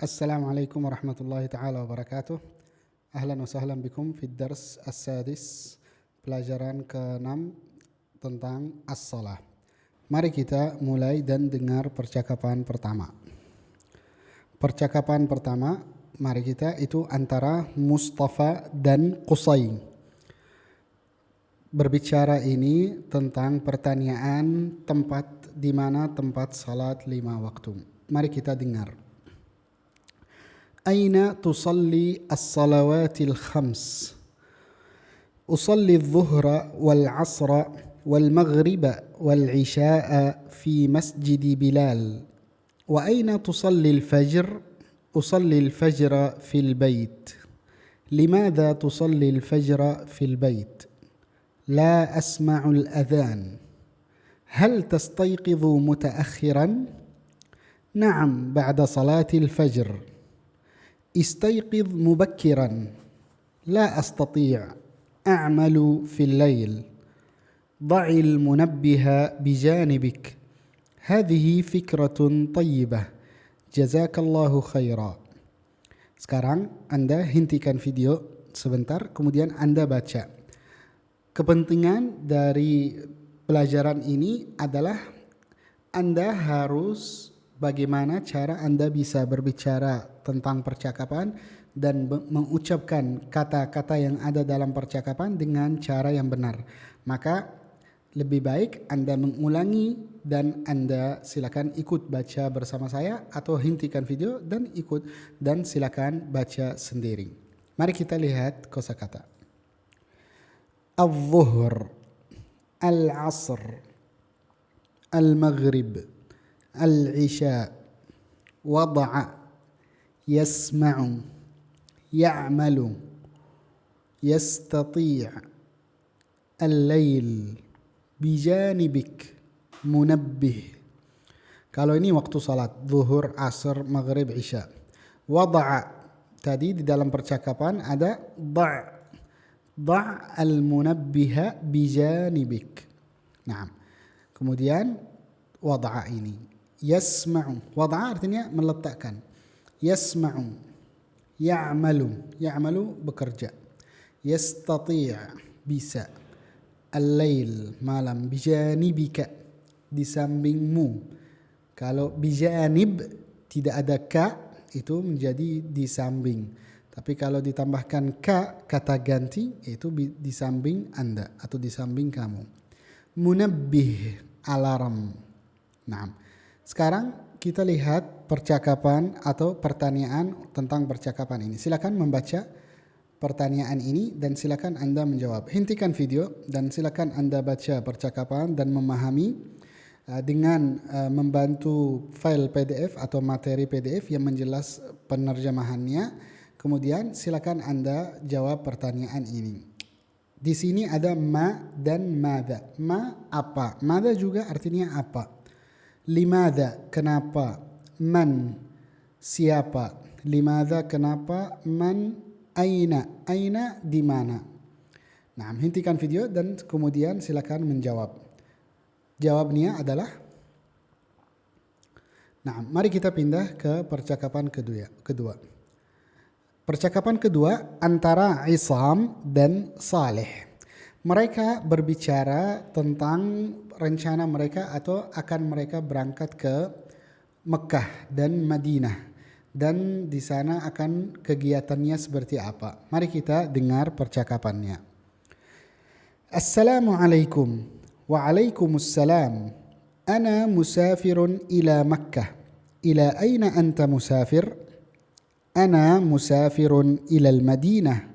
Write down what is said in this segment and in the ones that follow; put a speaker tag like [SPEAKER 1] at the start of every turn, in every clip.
[SPEAKER 1] Assalamualaikum warahmatullahi taala wabarakatuh. Ahlan wa sahlan bikum fi dars as-sadis, pelajaran ke-6 tentang as-salah. Mari kita mulai dan dengar percakapan pertama. Percakapan pertama, mari kita itu antara Mustafa dan Qusay. Berbicara ini tentang pertanyaan tempat di mana tempat salat 5 waktu. Mari kita dengar. أين تصلي الصلوات الخمس؟ أصلي الظهر والعصر والمغرب والعشاء في مسجد بلال. وأين تصلي الفجر؟ أصلي الفجر في البيت. لماذا تصلي الفجر في البيت؟ لا أسمع الأذان. هل تستيقظ متأخرا؟ نعم، بعد صلاة الفجر. استيقظ مبكرا. لا أستطيع، أعمل في الليل. ضع المنبه بجانبك. هذه فكرة طيبة. جزاك الله خيرا. Sekarang Anda hentikan video sebentar, kemudian Anda baca. Kepentingan dari pelajaran ini adalah Anda harus bagaimana cara Anda bisa berbicara tentang percakapan dan mengucapkan kata-kata yang ada dalam percakapan dengan cara yang benar. Maka lebih baik Anda mengulangi dan Anda silakan ikut baca bersama saya atau hentikan video dan ikut dan silakan baca sendiri. Mari kita lihat kosakata. Al-Zuhr, Al-Asr, Al-Maghrib, Al-Isha, Wada'a, يسمع، يعمل، يستطيع، الليل، بجانبك، منبه. Kalau ini waktu salat, zuhur, asr, maghrib, isya. Wada'a, tadi di dalam percakapan ada da' al-munabbiha bijanibik. Nah, kemudian wada'a ini. Yasma'u, wada'a artinya meletakkan. Yasma'u, ya'malu bekerja. Yastati' bisa. Al-lail malam. Bijanibika di sampingmu. Kalau bijanib tidak ada ka itu menjadi di samping. Tapi kalau ditambahkan ka kata ganti itu di samping Anda atau di samping kamu. Munabbih alarm. Nah, sekarang kita lihat percakapan atau pertanyaan tentang percakapan ini. Silakan membaca pertanyaan ini dan silakan Anda menjawab. Hentikan video dan silakan Anda baca percakapan dan memahami dengan membantu file PDF atau materi PDF yang menjelas penerjemahannya. Kemudian silakan Anda jawab pertanyaan ini. Di sini ada ma dan mada. Ma apa? Mada juga artinya apa? Limadha, kenapa? Man, siapa? Limadha, kenapa? Man, aina. Aina, di mana? Nah, hentikan video dan kemudian silakan menjawab. Jawabnya adalah, nah, mari kita pindah ke percakapan kedua. Percakapan kedua antara Isam dan Saleh. Mereka berbicara tentang rencana mereka atau akan mereka berangkat ke Mekah dan Madinah. Dan di sana akan kegiatannya seperti apa. Mari kita dengar percakapannya. Assalamualaikum. Waalaikumsalam. Ana musafirun ila Makkah. Ila aina anta musafir? Ana musafirun ila al-Madinah.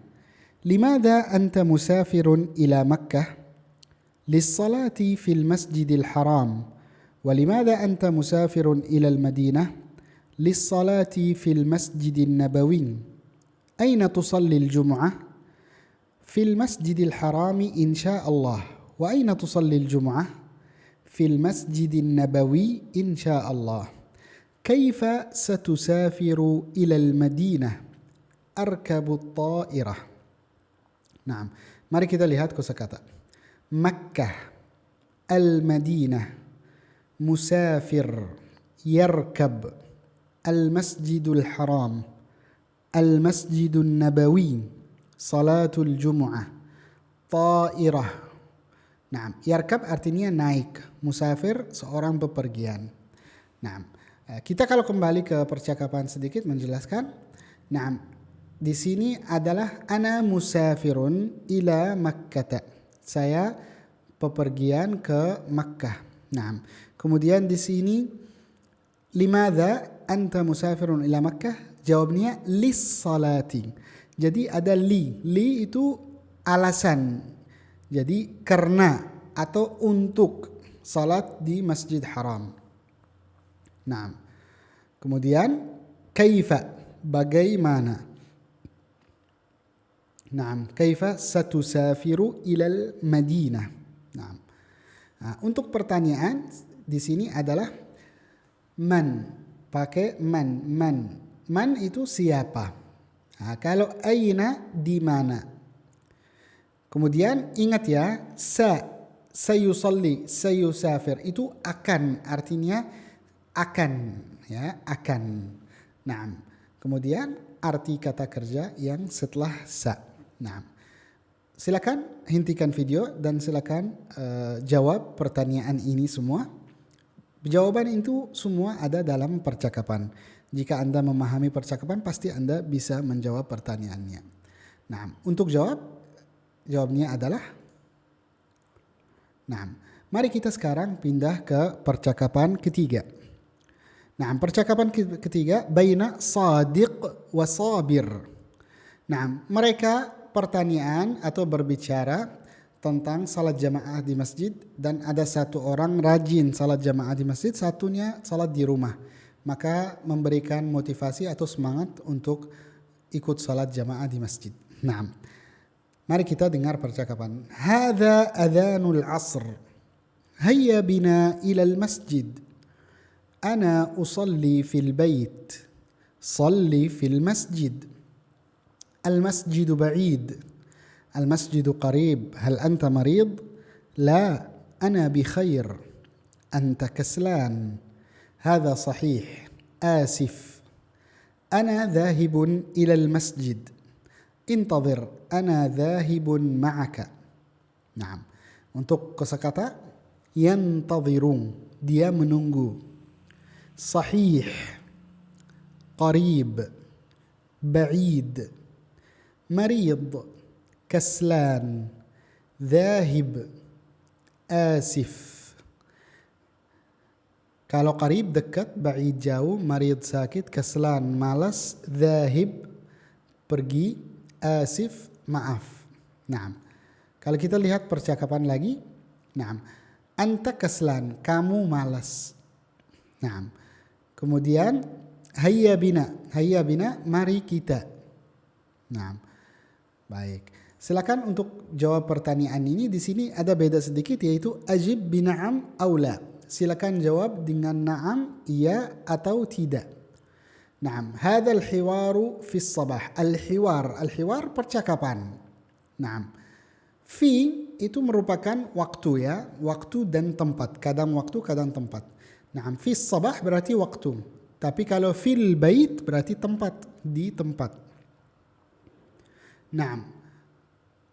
[SPEAKER 1] لماذا أنت مسافر إلى مكة؟ للصلاة في المسجد الحرام. ولماذا أنت مسافر إلى المدينة؟ للصلاة في المسجد النبوي. أين تصلي الجمعة؟ في المسجد الحرام إن شاء الله. وأين تصلي الجمعة؟ في المسجد النبوي إن شاء الله. كيف ستسافر إلى المدينة؟ أركب الطائرة. Nah, mari kita lihat kosakata. Makkah, Al-Madinah, musafir, yarkab, Al-Masjidul Haram, Al-Masjidun Nabawi, Salatul Jumu'ah, Ta'irah. Nah, yarkab artinya naik, musafir seorang bepergian. Nah, kita kalau kembali ke percakapan sedikit menjelaskan. Nah, di sini adalah ana musafirun ila Makkah. Saya bepergian ke Makkah. Nah, kemudian di sini limadha anta musafirun ila Makkah? Jawabnya lis salati. Jadi ada li itu alasan. Jadi karena atau untuk salat di Masjid Haram. Nah, kemudian kaifa, bagaimana? Nah, kaifa satusafiru ilal Madinah? Nah, untuk pertanyaan di sini adalah man, pakai man itu siapa? Nah, kalau aina di mana? Kemudian ingat ya, sayusalli, sayusafir itu akan, artinya akan, ya, akan. Nah, kemudian arti kata kerja yang setelah sa. Nah, silakan hentikan video dan silakan jawab pertanyaan ini semua. Jawaban itu semua ada dalam percakapan. Jika Anda memahami percakapan, pasti Anda bisa menjawab pertanyaannya. Nah, untuk jawabnya adalah. Nah, mari kita sekarang pindah ke percakapan ketiga. Nah, percakapan ketiga baina sadiq wa sabir. Nah, mereka pertanyaan atau berbicara tentang salat jamaah di masjid dan ada satu orang rajin salat jamaah di masjid, satunya salat di rumah. Maka memberikan motivasi atau semangat untuk ikut salat jamaah di masjid. Nah, mari kita dengar percakapan. Hadza adhanul asr. Hayya bina ilal masjid. Ana usalli fil bait. Salli fil masjid. المسجد بعيد. المسجد قريب. هل أنت مريض؟ لا، أنا بخير. أنت كسلان. هذا صحيح. آسف. أنا ذاهب إلى المسجد. انتظر. أنا ذاهب معك. نعم. Untuk kosakata ينتظر, dia menunggu. صحيح. قريب. بعيد. مريض. كسلان. ذاهب. آسف. Kalau qarib dekat, ba'id jauh, marid sakit, kaslan malas, dhahib pergi, asif maaf. Nah, kalau kita lihat percakapan lagi, nah, anta kaslan, kamu malas. Nah, kemudian hayya bina, mari kita. Nah, baik. Silakan untuk jawab pertanyaan ini. Di sini ada beda sedikit, yaitu ajib bina'am aw la. Silakan jawab dengan na'am, iya atau tidak. Naam, hadzal hiwaru fi sabah. Al-hiwar percakapan. Naam. Fi itu merupakan waktu ya, waktu dan tempat. Kadang waktu, kadang tempat. Naam, fi sabah berarti waktu. Tapi kalau fil bait berarti tempat, di tempat. Naam.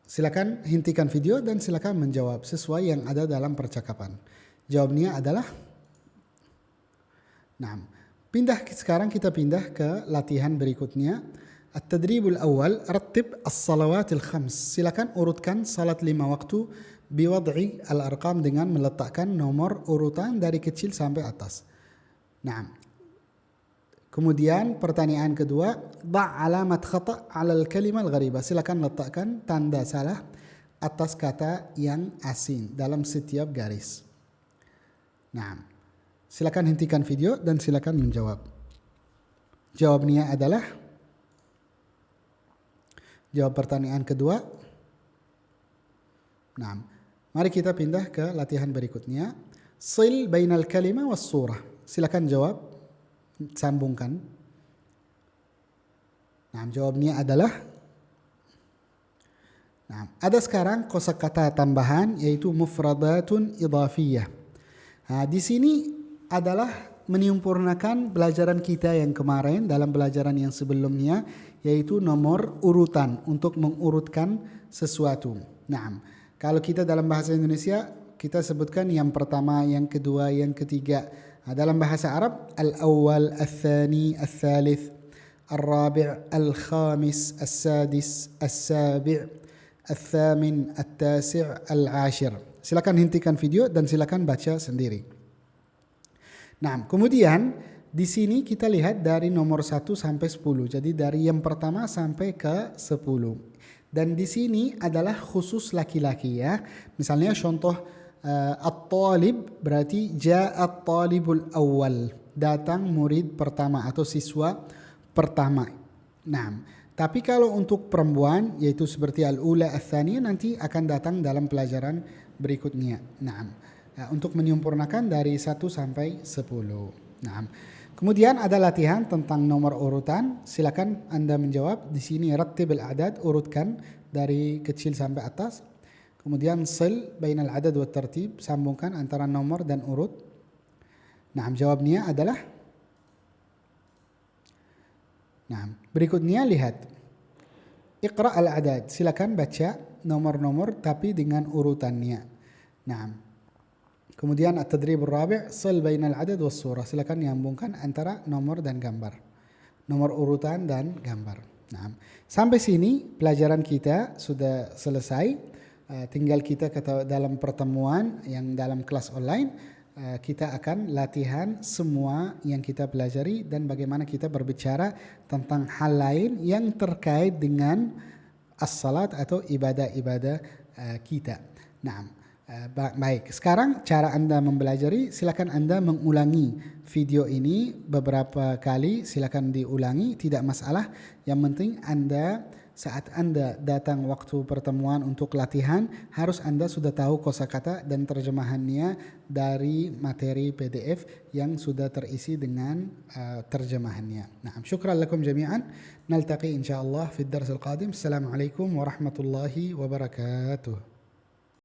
[SPEAKER 1] Silakan hentikan video dan silakan menjawab sesuai yang ada dalam percakapan. Jawabnya adalah. Nah, sekarang kita pindah ke latihan berikutnya. At-tadribul awal, rattib as-salawatil khams. Silakan urutkan salat 5 waktu biwad'i al-arqam dengan meletakkan nomor urutan dari kecil sampai atas. Nah, kemudian pertanyaan kedua, da' alamat khata' 'ala al-kalimah al-gharibah. Silakan letakkan tanda salah atas kata yang asing dalam setiap garis. Nah, silakan hentikan video dan silakan menjawab. Jawabnya adalah, jawab pertanyaan kedua. Nah, mari kita pindah ke latihan berikutnya. Sil bainal kalimah was surah. Silakan jawab, sambungkan. Nah, jawabnya adalah. Nah, ada sekarang kosakata tambahan yaitu mufradatun idhafiyah. Nah, di sini adalah menyempurnakan pelajaran kita yang kemarin dalam pelajaran yang sebelumnya, yaitu nomor urutan untuk mengurutkan sesuatu. Nah, kalau kita dalam bahasa Indonesia kita sebutkan yang pertama, yang kedua, yang ketiga. Dalam bahasa Arab al-awwal, al-thani, al-thalith, al-rabi', al-khamis, al-sadis, al-sabi', al-thamin, al-tasi', al-ashir. Silakan hentikan video dan silakan baca sendiri. Nah, kemudian di sini kita lihat dari nomor 1 sampai 10. Jadi dari yang pertama sampai ke 10. Dan di sini adalah khusus laki-laki ya. Misalnya contoh at-talib berarti ja'at talibul awal. Datang murid pertama atau siswa pertama. Nah, tapi kalau untuk perempuan yaitu seperti al-ula, al-thaniyah nanti akan datang dalam pelajaran berikutnya. Nah, untuk menyempurnakan dari 1 sampai 10. Nah, kemudian ada latihan tentang nomor urutan. Silakan Anda menjawab. Di sini rattib al-adad, urutkan dari kecil sampai atas. Kemudian sil bainal adad wa tartib, sambungkan antara nomor dan urut. Nah, jawabnya adalah berikutnya lihat. Iqra al-adad. Silakan baca nomor-nomor tapi dengan urutannya. Nah, kemudian at-tadrib ar-rabi', sil bainal adad was surah. Silakan nyambungkan antara nomor dan gambar. Nomor urutan dan gambar. Nah, sampai sini pelajaran kita sudah selesai. Tinggal kita dalam pertemuan yang dalam kelas online, kita akan latihan semua yang kita pelajari dan bagaimana kita berbicara tentang hal lain yang terkait dengan as-salat atau ibadah-ibadah kita. Nah, baik. Sekarang cara Anda mempelajari, silakan Anda mengulangi video ini beberapa kali, silakan diulangi, tidak masalah. Yang penting saat Anda datang waktu pertemuan untuk latihan, harus Anda sudah tahu kosakata dan terjemahannya dari materi PDF yang sudah terisi dengan terjemahannya. Nah, syukran lakum jami'an. Naltaqi insyaallah fi ad-dars al-qadim. Assalamualaikum warahmatullahi wabarakatuh.